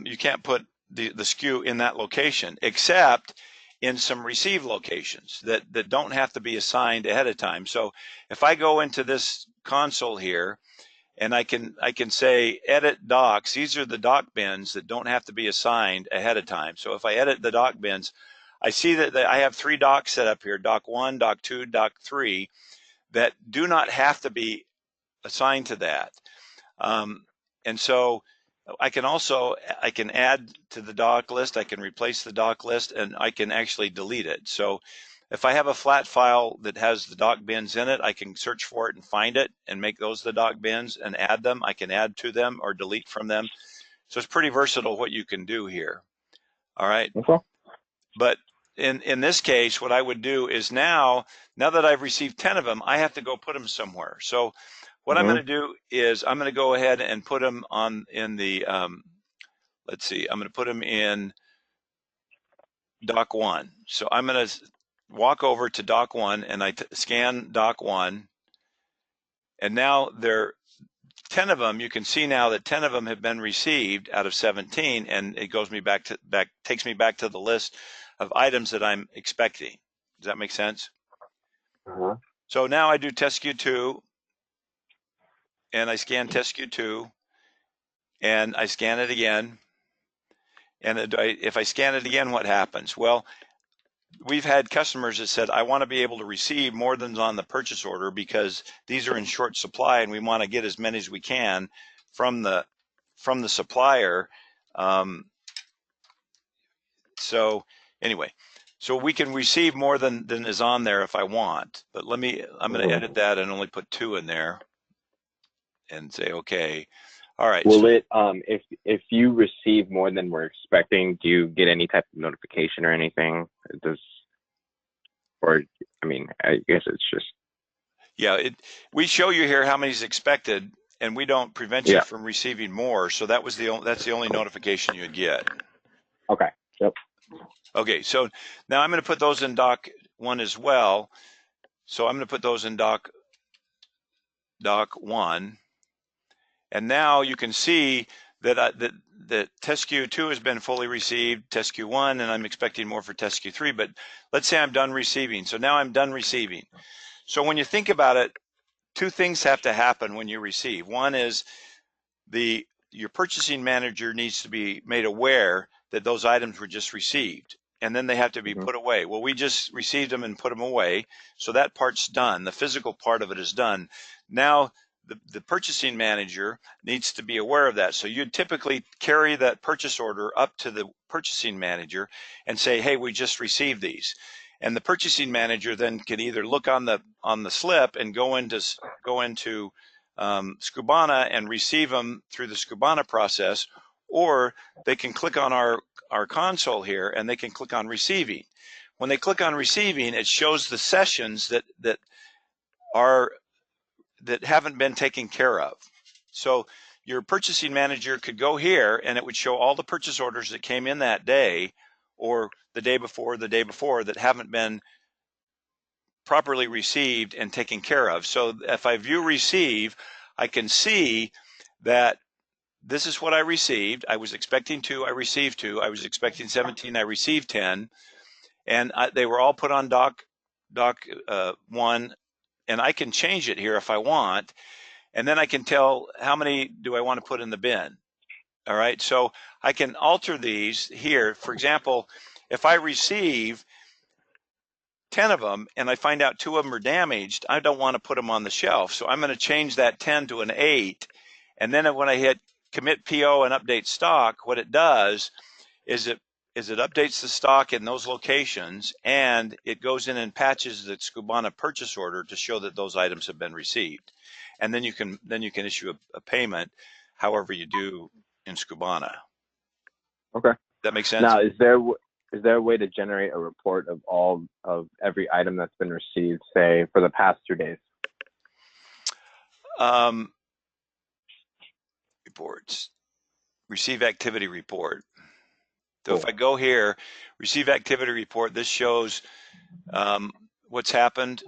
You can't put the SKU in that location, except in some receive locations that don't have to be assigned ahead of time. So if I go into this console here, and I can say edit docs, these are the doc bins that don't have to be assigned ahead of time. So if I edit the doc bins, I see that I have 3 docs set up here, doc 1, doc 2, doc 3, that do not have to be assigned to that. And so I can add to the doc list, I can replace the doc list, and I can actually delete it. So if I have a flat file that has the doc bins in it, I can search for it and find it and make those the doc bins and add them. I can add to them or delete from them. So it's pretty versatile what you can do here. All right. Okay. But in this case, what I would do is now that I've received 10 of them, I have to go put them somewhere. So what I'm going to do is I'm going to go ahead and put them in the, let's see, I'm going to put them in doc 1. So I'm going to walk over to doc 1 and I scan doc 1. And now 10 of them, you can see now that 10 of them have been received out of 17, and it takes me back to the list of items that I'm expecting. Does that make sense? So now I do test SKU2, and I scan test SKU2, and I scan it again. And if I scan it again, what happens? Well, we've had customers that said, I want to be able to receive more than's on the purchase order because these are in short supply and we want to get as many as we can from the supplier. So anyway, so we can receive more than is on there if I want, but I'm going to edit that and only put 2 in there and say, okay, All right. Will So, it, if you receive more than we're expecting, do you get any type of notification or anything? Does, or, I mean, I guess it's just, yeah, we show you here how many is expected, and we don't prevent you yeah. from receiving more. So that's the only notification you'd get. Okay. Yep. Okay. So now I'm going to put those in doc 1 as well. So I'm going to put those in doc 1, and now you can see that that test queue 2 has been fully received, test queue 1, and I'm expecting more for test queue 3. But let's say I'm done receiving. So now I'm done receiving. So when you think about it, 2 things have to happen when you receive. One is your purchasing manager needs to be made aware that those items were just received, and then they have to be Mm-hmm. put away. Well, we just received them and put them away, so that part's done. The physical part of it is done. Now the purchasing manager needs to be aware of that. So you'd typically carry that purchase order up to the purchasing manager and say, hey, we just received these. And the purchasing manager then can either look on the slip and go into SKUBANA and receive them through the SKUBANA process, or they can click on our console here and they can click on receiving. When they click on receiving, it shows the sessions that haven't been taken care of. So your purchasing manager could go here and it would show all the purchase orders that came in that day or the day before that haven't been properly received and taken care of. So if I view receive, I can see that this is what I received. I was expecting 2, I received 2. I was expecting 17, I received 10. And they were all put on doc 1, and I can change it here if I want. And then I can tell how many do I want to put in the bin. All right, so I can alter these here. For example, if I receive 10 of them and I find out 2 of them are damaged, I don't want to put them on the shelf. So I'm going to change that 10 to an 8. And then when I hit commit PO and update stock, what it does is it updates the stock in those locations, and it goes in and patches the SKUBANA purchase order to show that those items have been received. And then you can issue a payment however you do in SKUBANA. Okay. That makes sense? Now, is there a way to generate a report of every item that's been received, say, for the past 2 days? Reports. Receive activity report. So Cool. if I go here, receive activity report, this shows what's happened,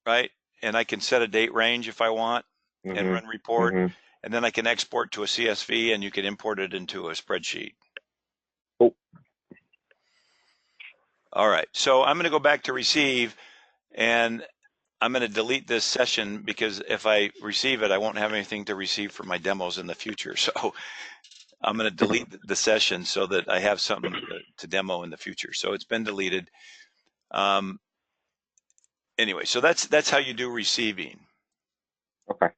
right? And I can set a date range if I want and run report. And then I can export to a CSV and you can import it into a spreadsheet. Cool. All right, so I'm going to go back to receive, and I'm going to delete this session because if I receive it, I won't have anything to receive for my demos in the future. So I'm going to delete the session so that I have something to demo in the future. So it's been deleted. Anyway, so that's how you do receiving. Okay.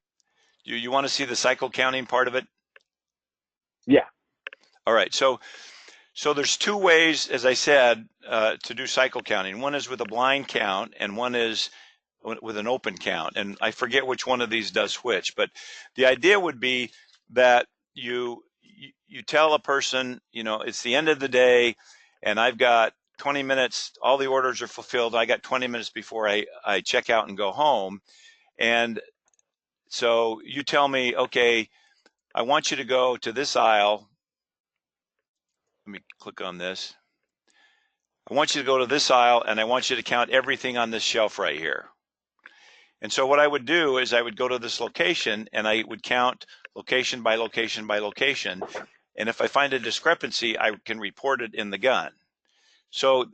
You want to see the cycle counting part of it? Yeah. All right, so there's 2 ways, as I said, to do cycle counting. One is with a blind count, and one is with an open count. And I forget which one of these does which, but the idea would be that you tell a person, it's the end of the day, and I've got 20 minutes, all the orders are fulfilled. I got 20 minutes before I check out and go home. And so you tell me, okay, I want you to go to this aisle. Let me click on this. I want you to go to this aisle and I want you to count everything on this shelf right here. And so what I would do is I would go to this location and I would count location by location by location. And if I find a discrepancy, I can report it in the gun. So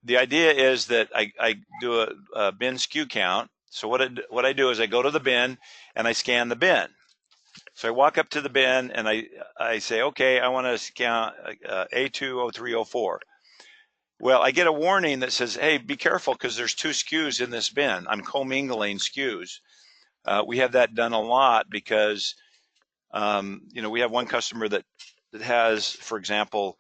the idea is that I do a bin SKU count. So what I do is I go to the bin and I scan the bin. So I walk up to the bin and I say, okay, I want to count A20304. Well, I get a warning that says, hey, be careful because there's 2 SKUs in this bin. I'm commingling SKUs. We have that done a lot because, we have one customer that has, for example,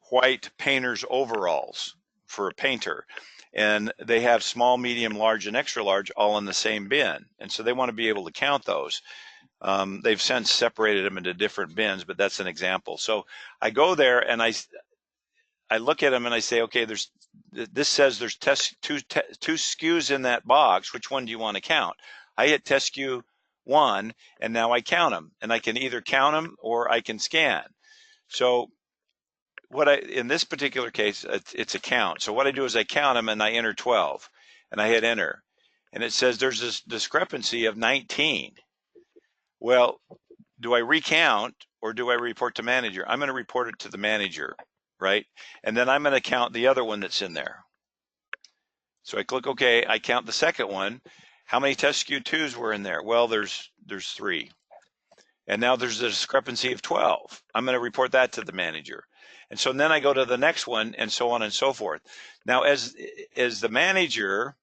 white painter's overalls for a painter. And they have small, medium, large, and extra large all in the same bin. And so they want to be able to count those. They've since separated them into different bins, but that's an example. So I go there and I look at them and I say, okay, this says there's two SKUs in that box. Which one do you want to count? I hit test SKU 1, and now I count them, and I can either count them or I can scan. So in this particular case, it's a count. So what I do is I count them and I enter 12, and I hit enter, and it says there's this discrepancy of 19. Well, do I recount or do I report to manager? I'm going to report it to the manager, right? And then I'm going to count the other one that's in there. So I click OK. I count the second one. How many test SKU 2s were in there? Well, there's 3. And now there's a discrepancy of 12. I'm going to report that to the manager. And so then I go to the next one, and so on and so forth. Now, as the manager,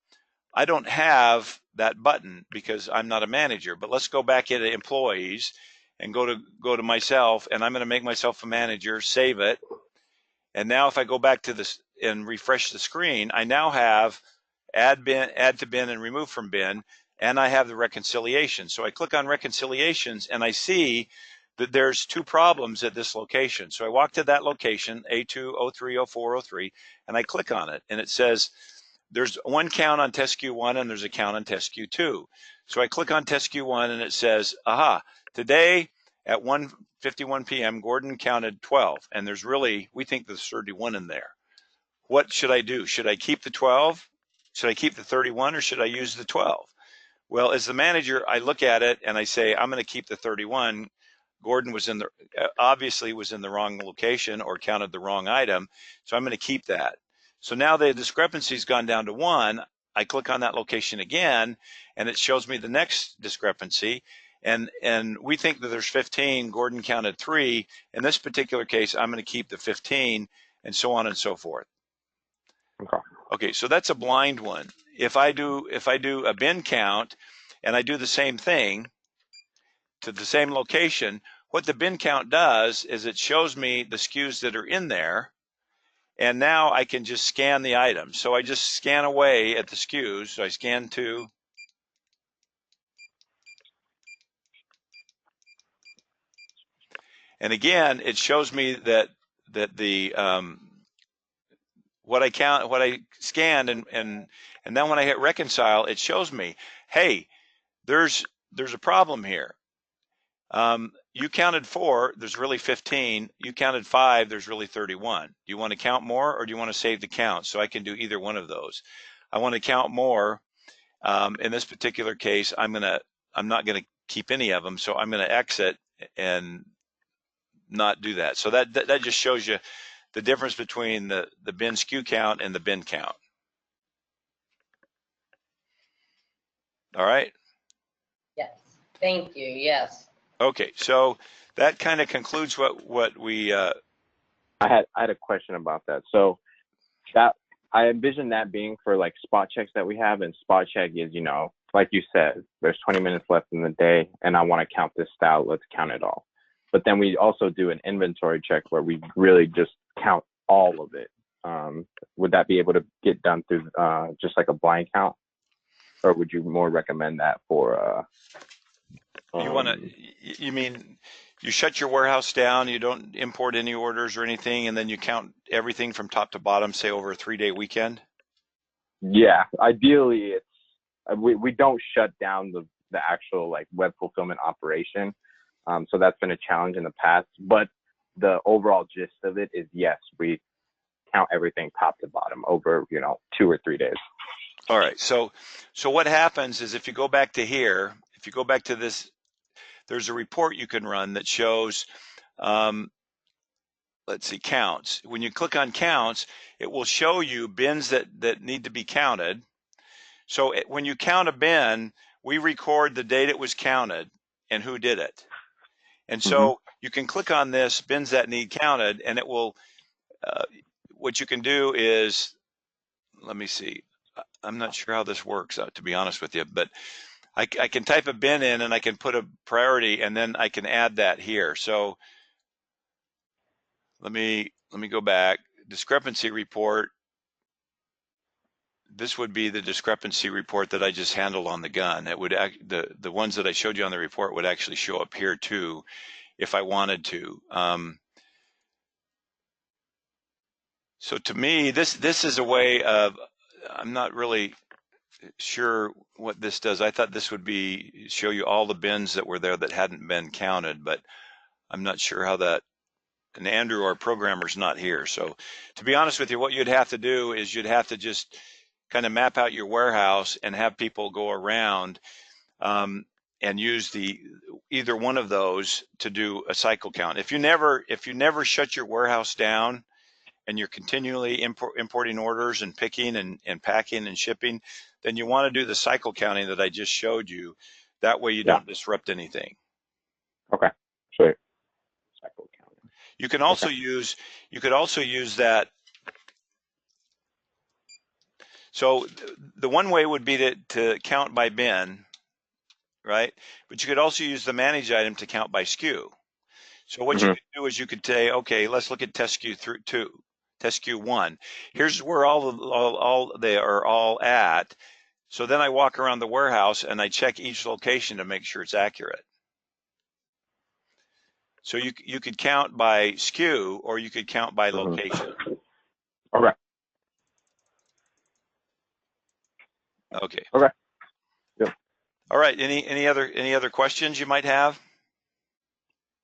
I don't have that button because I'm not a manager. But let's go back into employees and go to myself, and I'm going to make myself a manager, save it. And now if I go back to this and refresh the screen, I now have add to bin and remove from bin, and I have the reconciliation. So I click on reconciliations and I see that there's 2 problems at this location. So I walk to that location, A2, 03, 04, 03, and I click on it, and it says there's one count on test SKU 1 and there's a count on test SKU 2. So I click on test SKU 1 and it says, aha, today at 1:51 p.m. Gordon counted 12, and we think there's 31 in there. What should I do? Should I keep the 12? Should I keep the 31, or should I use the 12? Well, as the manager, I look at it and I say, I'm going to keep the 31. Gordon obviously was in the wrong location or counted the wrong item, so I'm going to keep that. So now the discrepancy's gone down to 1. I click on that location again, and it shows me the next discrepancy. And we think that there's 15. Gordon counted 3. In this particular case, I'm going to keep the 15, and so on and so forth. Okay, so that's a blind one. If I do a bin count and I do the same thing to the same location, what the bin count does is it shows me the SKUs that are in there, and now I can just scan the item. So I just scan away at the SKUs. So I scan 2. And again, it shows me that the what I scanned, and then when I hit reconcile, it shows me, hey, there's a problem here. You counted 4, there's really 15. You counted 5, there's really 31. Do you want to count more, or do you want to save the count? So I can do either one of those. I want to count more. In this particular case, I'm not gonna keep any of them, so I'm gonna exit and not do that. So that just shows you the difference between the bin SKU count and the bin count. All right. Yes. Thank you. Yes. Okay. So that kind of concludes what we. I had a question about that. So that I envision that being for like spot checks that we have, and spot check is, like you said, there's 20 minutes left in the day, and I want to count this style. Let's count it all. But then we also do an inventory check where we really just count all of it. Would that be able to get done through just like a blind count, or would you more recommend that for? You mean you shut your warehouse down, you don't import any orders or anything, and then you count everything from top to bottom, say over a 3-day weekend? Yeah, ideally it's we don't shut down the actual like web fulfillment operation. So that's been a challenge in the past, but the overall gist of it is, yes, we count everything top to bottom over, 2 or 3 days. All right. So what happens is if you go back to here, if you go back to this, there's a report you can run that shows, let's see, counts. When you click on counts, it will show you bins that need to be counted. So when you count a bin, we record the date it was counted and who did it. And so you can click on this, bins that need counted, and it will, what you can do is, let me see, I'm not sure how this works, to be honest with you, but I can type a bin in and I can put a priority, and then I can add that here. So let me go back, discrepancy report, this would be the discrepancy report that I just handled on the gun. It would the ones that I showed you on the report would actually show up here too, if I wanted to. So to me, this is a way of, I'm not really sure what this does. I thought this would be show you all the bins that were there that hadn't been counted, but I'm not sure how that. And Andrew, our programmer's not here. So to be honest with you, what you'd have to do is you'd have to just kind of map out your warehouse and have people go around and use either one of those to do a cycle count. If you never shut your warehouse down and you're continually importing orders and picking and packing and shipping, then you want to do the cycle counting that I just showed you. That way you don't disrupt anything. Okay, sure. Cycle counting. You can also use that. So the one way would be to count by bin, right? But you could also use the manage item to count by SKU. So what you could do is you could say, okay, let's look at test SKU 2, test SKU 1. Here's where all they are all at. So then I walk around the warehouse and I check each location to make sure it's accurate. So you could count by SKU or you could count by location. Okay. Okay. Okay. Yep. All right. Any other questions you might have?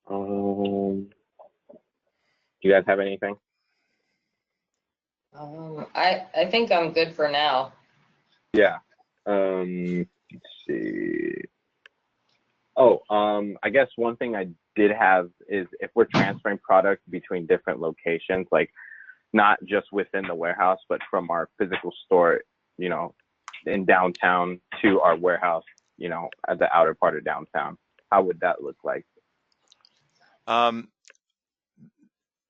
Do you guys have anything? I think I'm good for now. Yeah. Let's see. Oh, I guess one thing I did have is if we're transferring product between different locations, like not just within the warehouse, but from our physical store, you know, in downtown to our warehouse, you know, at the outer part of downtown, how would that look like?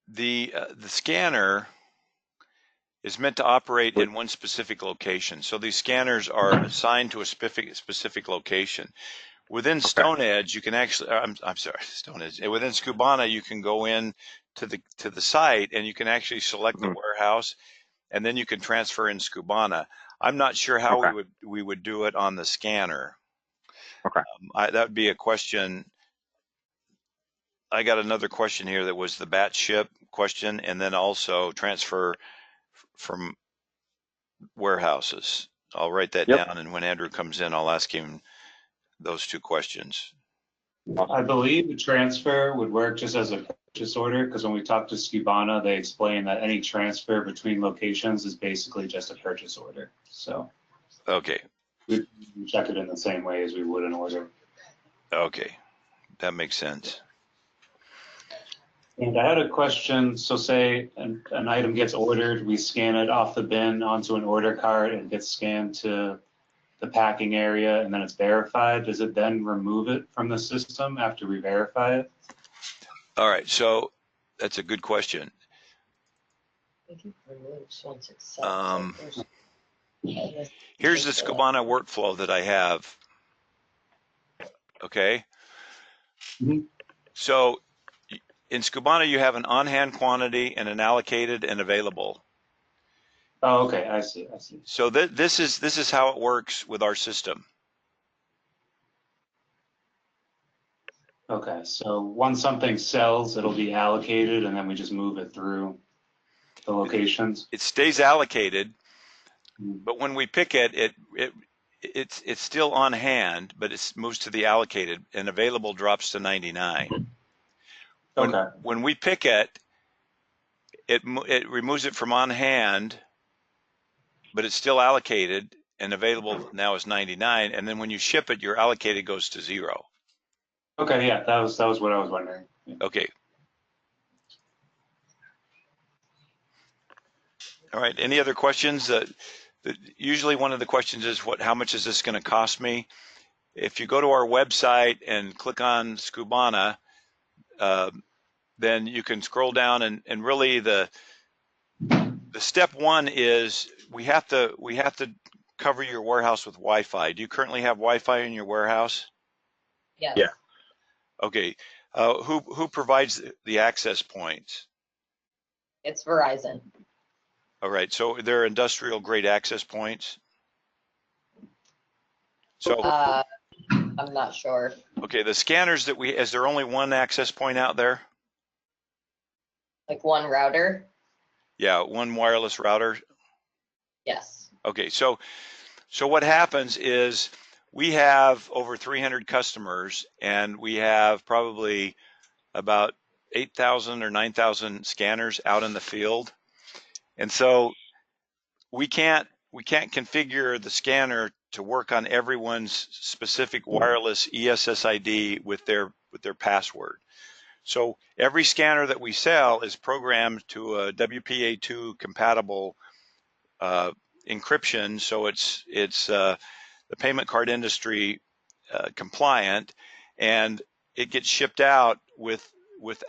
The scanner is meant to operate in one specific location. So these scanners are assigned to a specific location. Within Stone Edge, you can actually, I'm sorry, Stone Edge. Within SKUBANA, you can go in to the site and you can actually select the warehouse, and then you can transfer in SKUBANA. I'm not sure how we would do it on the scanner. Okay. That would be a question. I got another question here that was the batch ship question, and then also transfer from warehouses. I'll write that down, and when Andrew comes in, I'll ask him those two questions. I believe the transfer would work just as a purchase order, because when we talked to SKUBANA, they explained that any transfer between locations is basically just a purchase order. So okay, we check it in the same way as we would an order. Okay, that makes sense. And I had a question. So say an item gets ordered, we scan it off the bin onto an order card and gets scanned to the packing area, and then it's verified. Does it then remove it from the system after we verify it? All right, so that's a good question. Here's the SKUBANA workflow that I have. Okay. So in SKUBANA, you have an on-hand quantity and an allocated and available. Oh, okay, I see. So this is how it works with our system. Okay, so once something sells, it'll be allocated, and then we just move it through the locations. It stays allocated, but when we pick it, it's still on hand, but it moves to the allocated, and available drops to 99. When we pick it, it removes it from on hand, but it's still allocated, and available now is 99. And then when you ship it, your allocated goes to 0. Okay, yeah, that was what I was wondering. Yeah. Okay. All right. Any other questions? Usually one of the questions is how much is this going to cost me? If you go to our website and click on SKUBANA, then you can scroll down and really the step one is we have to cover your warehouse with Wi-Fi. Do you currently have Wi-Fi in your warehouse? Yes. Yeah. Okay. Who provides the access points? It's Verizon. All right, so they're industrial grade access points. So, I'm not sure. okay, the scanners that is there only one access point out there? Like one router? Yeah, one wireless router. Yes. Okay, so what happens is we have over 300 customers, and we have probably about 8,000 or 9,000 scanners out in the field. And so we can't configure the scanner to work on everyone's specific wireless ESSID with their password. So every scanner that we sell is programmed to a WPA2 compatible encryption, so it's the payment card industry compliant, and it gets shipped out with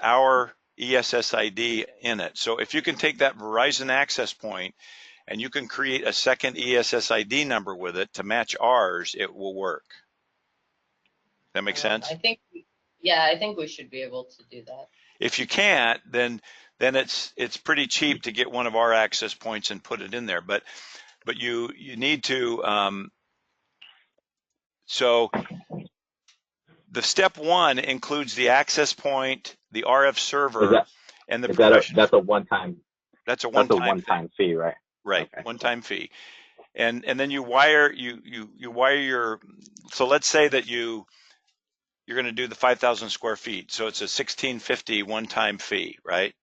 our ESSID in it. So if you can take that Verizon access point and you can create a second ESSID number with it to match ours, it will work. That make sense? I think we should be able to do that. If you can't, then it's pretty cheap to get one of our access points and put it in there. But you need to. So the step one includes the access point, the RF server, and the professional. That's a one-time. That's a one-time fee, right? Right, Okay. one-time fee, and then you wire your. So let's say that you're going to do the 5,000 square feet, so it's a $1,650 one-time fee, right?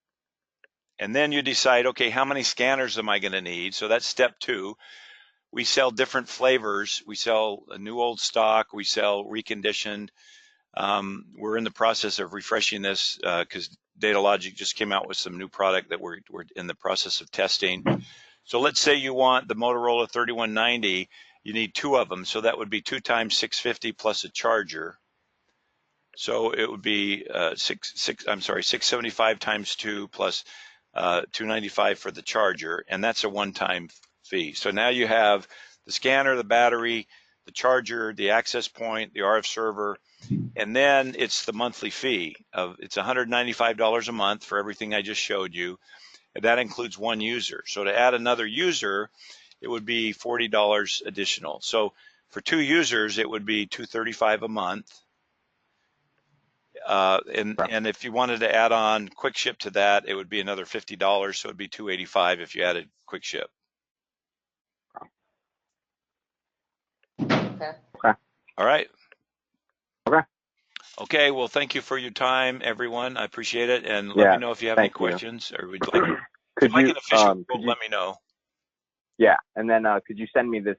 And then you decide, okay, how many scanners am I going to need? So that's step two. We sell different flavors. We sell a new old stock. We sell reconditioned. We're in the process of refreshing this because DataLogic just came out with some new product that we're in the process of testing. So let's say you want the Motorola 3190. You need two of them. So that would be 2 times 650 plus a charger. So it would be 675 times 2 plus 295 for the charger, and that's a one-time fee. So now you have the scanner, the battery, the charger, the access point, the RF server, and then it's the monthly fee of it's $195 a month for everything I just showed you. And that includes one user. So to add another user, it would be $40 additional. So for two users, it would be $235 a month. And if you wanted to add on quick ship to that, it would be another $50. So it'd be $285 if you added quick ship. Okay. All right. Okay. Okay. Well, thank you for your time, everyone. I appreciate it. And let me know if you have any questions or would like could like you, an official quote, let me know. Yeah. And then could you send me this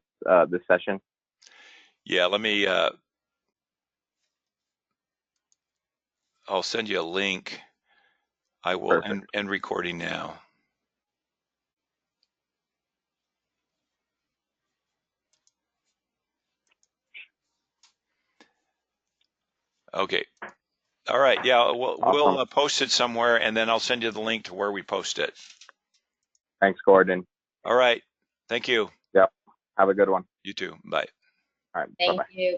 session? Yeah. Let me. I'll send you a link. I will end recording now. Okay. All right. Yeah. We'll post it somewhere, and then I'll send you the link to where we post it. Thanks, Gordon. All right. Thank you. Yep. Have a good one. You too. Bye. All right. Thank Bye-bye. you.